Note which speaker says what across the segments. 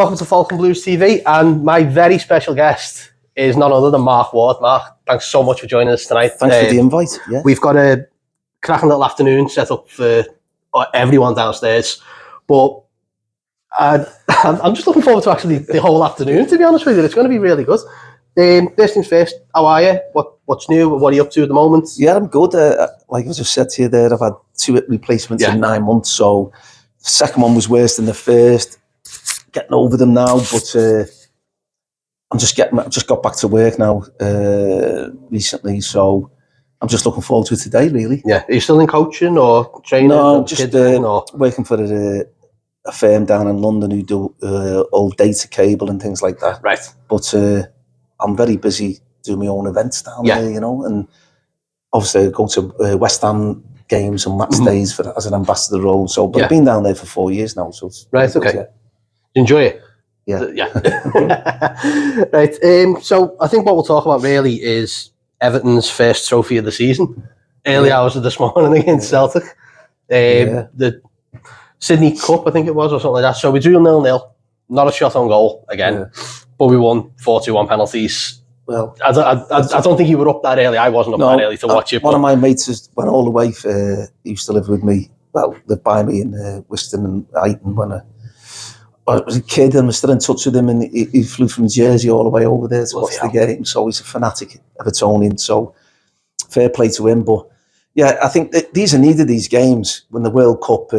Speaker 1: Welcome to Falcon Blues TV, and my very special guest is none other than Mark Ward. Mark, thanks so much for joining us tonight.
Speaker 2: Thanks for the invite. Yeah.
Speaker 1: We've got a cracking little afternoon set up for everyone downstairs, but I'm just looking forward to actually the whole afternoon, to be honest with you. It's going to be really good. First things first, how are you? What's new? What are you up to at the moment?
Speaker 2: Yeah, I'm good. Like I just said to you there, I've had 2 replacements in 9 months, so the second one was worse than the first. Getting over them now, but I've just got back to work now recently, so I'm just looking forward to it today, really.
Speaker 1: Yeah, are you still in coaching or training?
Speaker 2: No, just working for a firm down in London who do old data cable and things like that.
Speaker 1: Right.
Speaker 2: But I'm very busy doing my own events down there, you know, and obviously I go to West Ham games and match days as an ambassador role. So, but I've been down there for 4 years now, so it's
Speaker 1: right. Okay. Good, enjoy it.
Speaker 2: Yeah.
Speaker 1: Right. So I think what we'll talk about really is Everton's first trophy of the season. Early hours of this morning against Celtic. The Sydney Cup, I think it was, or something like that. So we drew 0-0. Not a shot on goal again, but we won 4-2 on penalties. Well, I don't think you were up that early. I wasn't up that early to watch it.
Speaker 2: One of my mates went all the way. He used to live with me. Well, lived by me in Wiston and Eighton when I was a kid, and was still in touch with him, and he flew from Jersey all the way over there to watch the game. So he's a fanatic Evertonian, so fair play to him. But yeah, I think that these are needed, these games, when the World Cup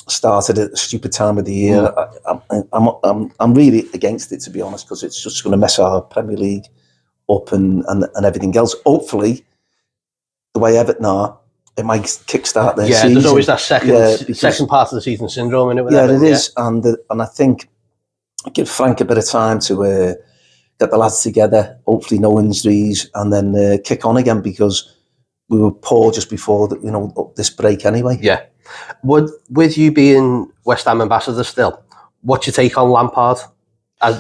Speaker 2: started at a stupid time of the year. I'm really against it, to be honest, because it's just going to mess our Premier League up and everything else. Hopefully, the way Everton are, it might kickstart their season.
Speaker 1: There's always that second part of the season syndrome in it.
Speaker 2: It is, and I think give Frank a bit of time to get the lads together. Hopefully, no injuries, and then kick on again, because we were poor just before this break anyway.
Speaker 1: Yeah. With you being West Ham ambassador still, what's your take on Lampard?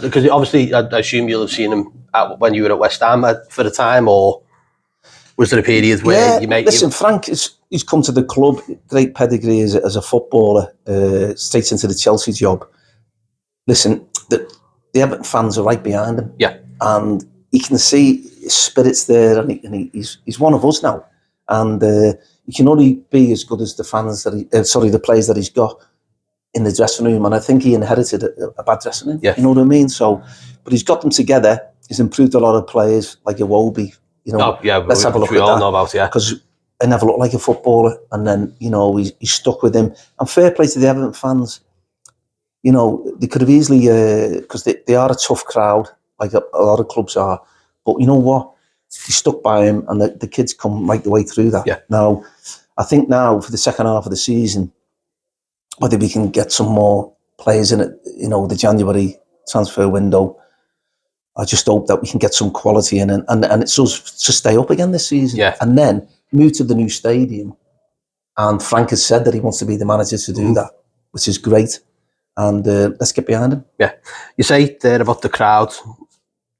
Speaker 1: Because obviously, I assume you'll have seen him when you were at West Ham for the time, or was there a period where you make...
Speaker 2: Listen, Frank, he's come to the club, great pedigree as a footballer, straight into the Chelsea job. Listen, the Everton fans are right behind him.
Speaker 1: Yeah.
Speaker 2: And you can see his spirit's there, and he's one of us now. And he can only be as good as the players that he's got in the dressing room. And I think he inherited a bad dressing room.
Speaker 1: Yeah.
Speaker 2: You know what I mean? So, but he's got them together. He's improved a lot of players, like Iwobi. Let's have a look at that. We all know about, because he never looked like a footballer, and then he's stuck with him. And fair play to the Everton fans. They could have easily, because they are a tough crowd, like a lot of clubs are. But you know what? He stuck by him, and the kids come right the way through that.
Speaker 1: Yeah.
Speaker 2: Now, I think now for the second half of the season, whether we can get some more players in it, the January transfer window, I just hope that we can get some quality in, and it's us to stay up again this season.
Speaker 1: Yeah.
Speaker 2: And then move to the new stadium. And Frank has said that he wants to be the manager to do that, which is great. And let's get behind him.
Speaker 1: Yeah. You say there about the crowd.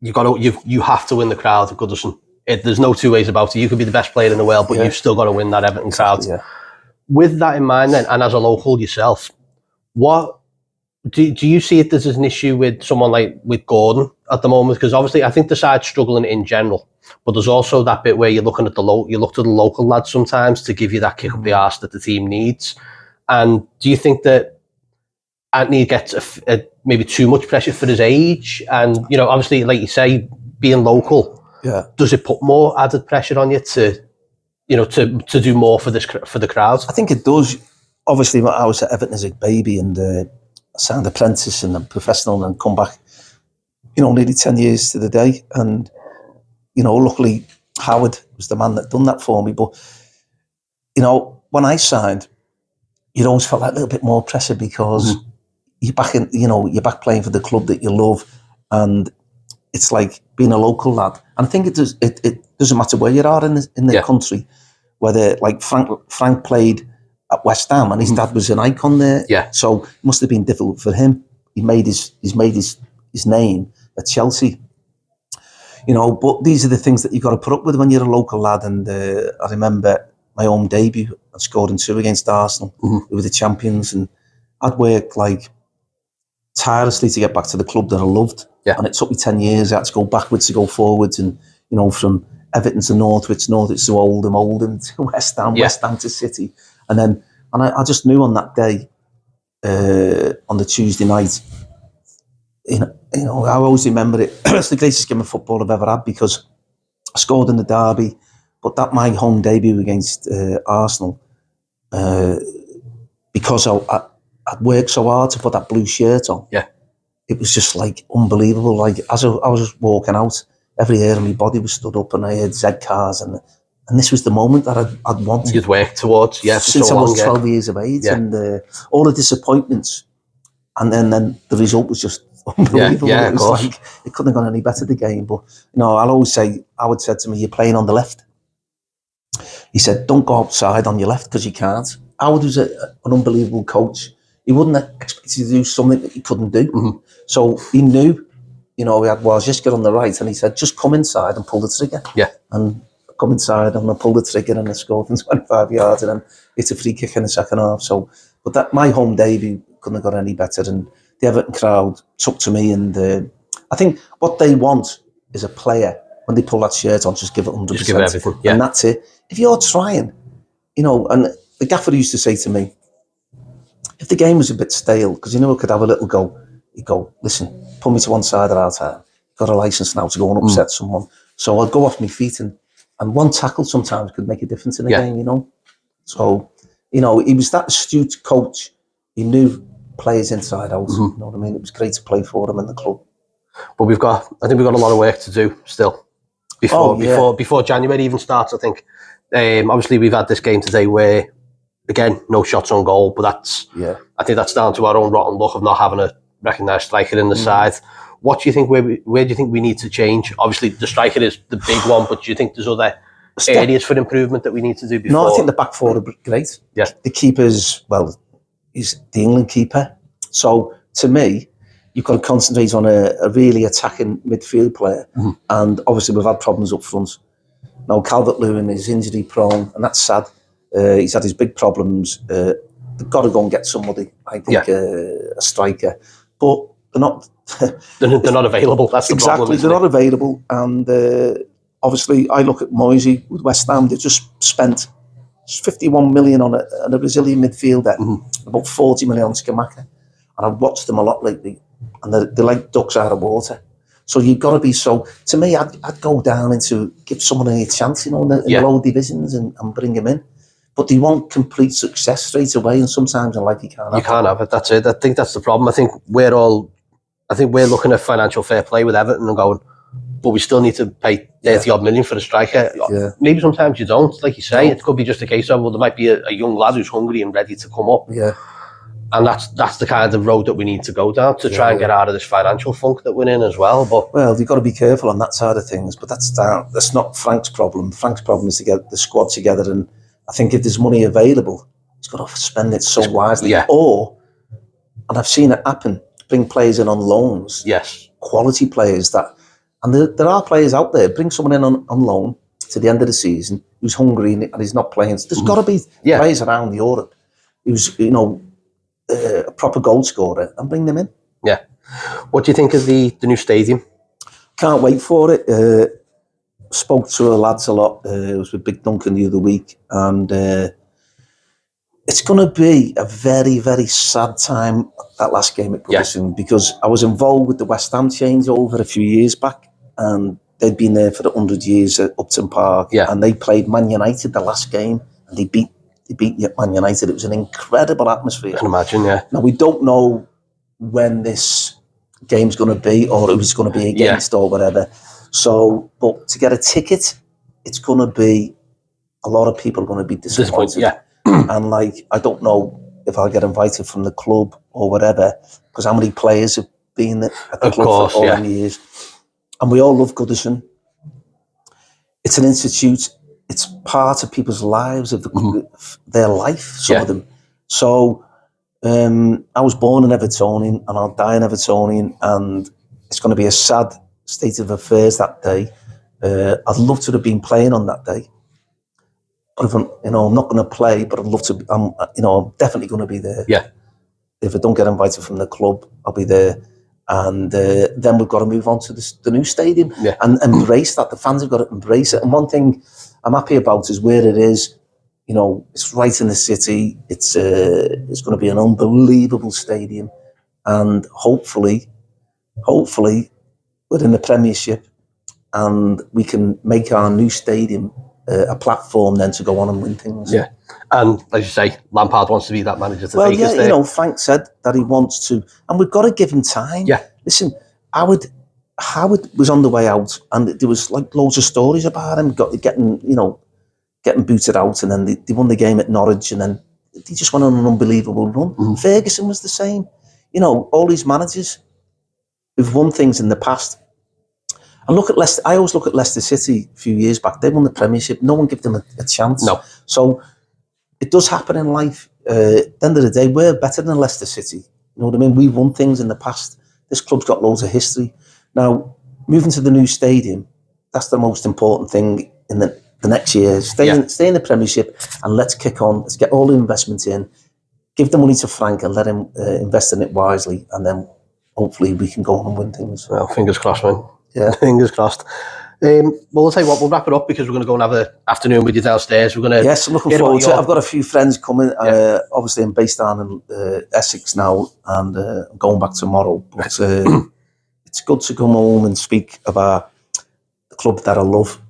Speaker 1: You have to win the crowd at Goodison. There's no two ways about it. You could be the best player in the world, but you've still got to win that Everton crowd. Yeah. With that in mind, then, and as a local yourself, what do you see it as an issue with someone like with Gordon at the moment? Because obviously, I think the side's struggling in general, but there's also that bit where you're looking at you look to the local lads sometimes to give you that kick up the arse that the team needs. And do you think that Anthony gets maybe too much pressure for his age? And obviously, like you say, being local, does it put more added pressure on you to do more for the crowds?
Speaker 2: I think it does. Obviously, I was at Everton as a baby, and I signed apprentice and then professional, and come back, nearly 10 years to the day. And, luckily, Howard was the man that done that for me. But, when I signed, you always felt that little bit more pressure, because you're back you're back playing for the club that you love, and it's like being a local lad. And I think it doesn't matter where you are in the country, whether like Frank played at West Ham and his dad was an icon there.
Speaker 1: Yeah.
Speaker 2: So it must have been difficult for him. He's made his name at Chelsea. But these are the things that you've got to put up with when you're a local lad. And I remember my home debut, I scored in 2 against Arsenal. We were the champions, and I'd worked like tirelessly to get back to the club that I loved.
Speaker 1: Yeah.
Speaker 2: And it took me 10 years. I had to go backwards to go forwards, and from Everton to Northwich to Oldham to West Ham, West Ham to City. And I just knew on that day, on the Tuesday night, I always remember it. It's the greatest game of football I've ever had, because I scored in the derby, but that my home debut against Arsenal, because I'd worked so hard to put that blue shirt on.
Speaker 1: Yeah.
Speaker 2: It was just like unbelievable. Like as I was walking out, every hair on my body was stood up, and I heard Z cars, and this was the moment that I'd wanted.
Speaker 1: You'd worked towards,
Speaker 2: since
Speaker 1: so
Speaker 2: I was 12 years of age, and all the disappointments, and then the result was just unbelievable.
Speaker 1: Yeah,
Speaker 2: it was like it couldn't have gone any better, the game. But I'll always say, Howard said to me, "You're playing on the left." He said, "Don't go outside on your left, because you can't." Howard was an unbelievable coach. He wouldn't expect you to do something that he couldn't do.
Speaker 1: Mm-hmm.
Speaker 2: So he knew, we had Wojcicki on the right, and he said, "Just come inside and pull the trigger."
Speaker 1: Yeah.
Speaker 2: And I come inside and I pulled the trigger, and I scored from 25 yards, and then it's a free kick in the second half. So, but that my home debut couldn't have got any better, and the Everton crowd took to me, and I think what they want is a player, when they pull that shirt on, just give it 100%.
Speaker 1: Just give it everything, yeah.
Speaker 2: And that's it. If you're trying, and the gaffer used to say to me, if the game was a bit stale, because I could have a little go, he'd go, "Listen, pull me to one side at our time. Got a licence now to go and upset someone." So I'd go off my feet, and one tackle sometimes could make a difference in a game, So, he was that astute coach. He knew players inside out. You know what I mean? It was great to play for him in the club.
Speaker 1: But I think we've got a lot of work to do still before January even starts. I think obviously we've had this game today where, again, no shots on goal, but I think that's down to our own rotten luck of not having a recognised striker in the side. What do you think? Where do you think we need to change? Obviously, the striker is the big one, but do you think there's other areas for improvement that we need to do before?
Speaker 2: No, I think the back four are great.
Speaker 1: Yeah.
Speaker 2: The keeper's, he's the England keeper. So to me, you've got to concentrate on a really attacking midfield player. And obviously we've had problems up front. Now Calvert-Lewin is injury prone, and that's sad. He's had his big problems. They've got to go and get somebody, I think, a striker. But they're not...
Speaker 1: they're not available, that's the problem.
Speaker 2: Exactly, they're not available. And obviously, I look at Moisey with West Ham. They just spent 51 million on a Brazilian midfielder, about 40 million on Scamacca. And I've watched them a lot lately, and they're like ducks out of water. So you've got to be to me, I'd go down into, give someone a chance, in the lower divisions and bring him in. But they want complete success straight away, and sometimes in life you can't have it.
Speaker 1: That's it. I think that's the problem. I think we're looking at financial fair play with Everton and going, but we still need to pay 30 odd million for a striker.
Speaker 2: Yeah.
Speaker 1: Maybe sometimes you don't, like you say. It could be just a case of, there might be a young lad who's hungry and ready to come up.
Speaker 2: Yeah.
Speaker 1: And that's the kind of road that we need to go down to try and get out of this financial funk that we're in as well. But
Speaker 2: you've got to be careful on that side of things. But that's not Frank's problem. Frank's problem is to get the squad together, and I think if there's money available, he's got to spend it so wisely.
Speaker 1: Yeah.
Speaker 2: And I've seen it happen, bring players in on loans.
Speaker 1: Yes.
Speaker 2: Quality players and there are players out there, bring someone in on loan to the end of the season who's hungry and he's not playing. There's got to be players around Europe who's, a proper goal scorer, and bring them in.
Speaker 1: Yeah. What do you think of the new stadium?
Speaker 2: Can't wait for it. Spoke to the lads a lot. I was with Big Duncan the other week, and it's going to be a very, very sad time, that last game at Goodison, because I was involved with the West Ham changeover a few years back, and they'd been there for 100 years at Upton Park, and they played Man United the last game, and they beat Man United. It was an incredible atmosphere.
Speaker 1: I can imagine, yeah.
Speaker 2: Now, we don't know when this game's going to be, or who it's going to be against, or whatever. So, but to get a ticket, it's going to be, a lot of people are going to be disappointed. And I don't know if I'll get invited from the club or whatever, because how many players have been at the club for all many years. And we all love Goodison. It's an institute. It's part of people's lives, of their life, some of them. So I was born an Evertonian, and I'll die an Evertonian, and it's going to be a sad state of affairs that day. I'd love to have been playing on that day. But if I'm not going to play, but I'd love to. I'm definitely going to be there.
Speaker 1: Yeah.
Speaker 2: if I don't get invited from the club, I'll be there. And then we've got to move on to the new stadium and embrace that. The fans have got to embrace it. And one thing I'm happy about is where it is. You know, it's right in the city. It's going to be an unbelievable stadium, and hopefully, we're in the Premiership, and we can make our new stadium a platform then to go on and win things.
Speaker 1: Yeah, and as you say, Lampard wants to be that manager to take us there.
Speaker 2: You know, Frank said that he wants to, and we've got to give him time.
Speaker 1: Yeah,
Speaker 2: listen, Howard was on the way out, and there was like loads of stories about him getting booted out, and then they won the game at Norwich, and then they just went on an unbelievable run. Ferguson was the same. You know, all these managers who've won things in the past. And look at Leicester. I always look at Leicester City a few years back. They won the Premiership. No one gave them a chance.
Speaker 1: No.
Speaker 2: So it does happen in life. At the end of the day, we're better than Leicester City. You know what I mean? We've won things in the past. This club's got loads of history. Now, moving to the new stadium, that's the most important thing in the next year. Stay in the Premiership, and let's kick on. Let's get all the investment in. Give the money to Frank and let him invest in it wisely, and then hopefully we can go on and win things.
Speaker 1: Well, fingers crossed, man.
Speaker 2: Yeah,
Speaker 1: fingers crossed. Well, I'll tell you what, we'll wrap it up because we're going to go and have an afternoon with you downstairs. We're going to.
Speaker 2: Yes, I'm looking forward to it. I've got a few friends coming. Obviously, I'm based down in Essex now, and I'm going back tomorrow. But it's good to come home and speak about the club that I love,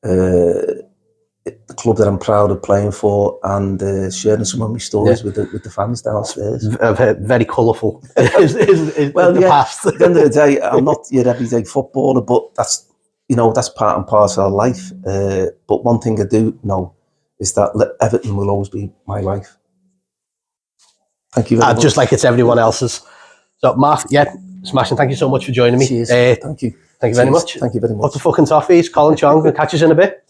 Speaker 2: the club that I'm proud of playing for, and sharing some of my stories with the fans downstairs.
Speaker 1: Very colourful. The past.
Speaker 2: At the end of the day, I'm not your everyday footballer, but that's part and parcel of life. But one thing I do know is that Everton will always be my life. Thank you very much.
Speaker 1: Just like it's everyone else's. So, Mark, smashing. Thank you so much for joining me.
Speaker 2: Cheers. Thank you.
Speaker 1: Thank you very much.
Speaker 2: Thank you very much.
Speaker 1: Lots of fucking toffees. Colin Chong, we'll catch you in a bit.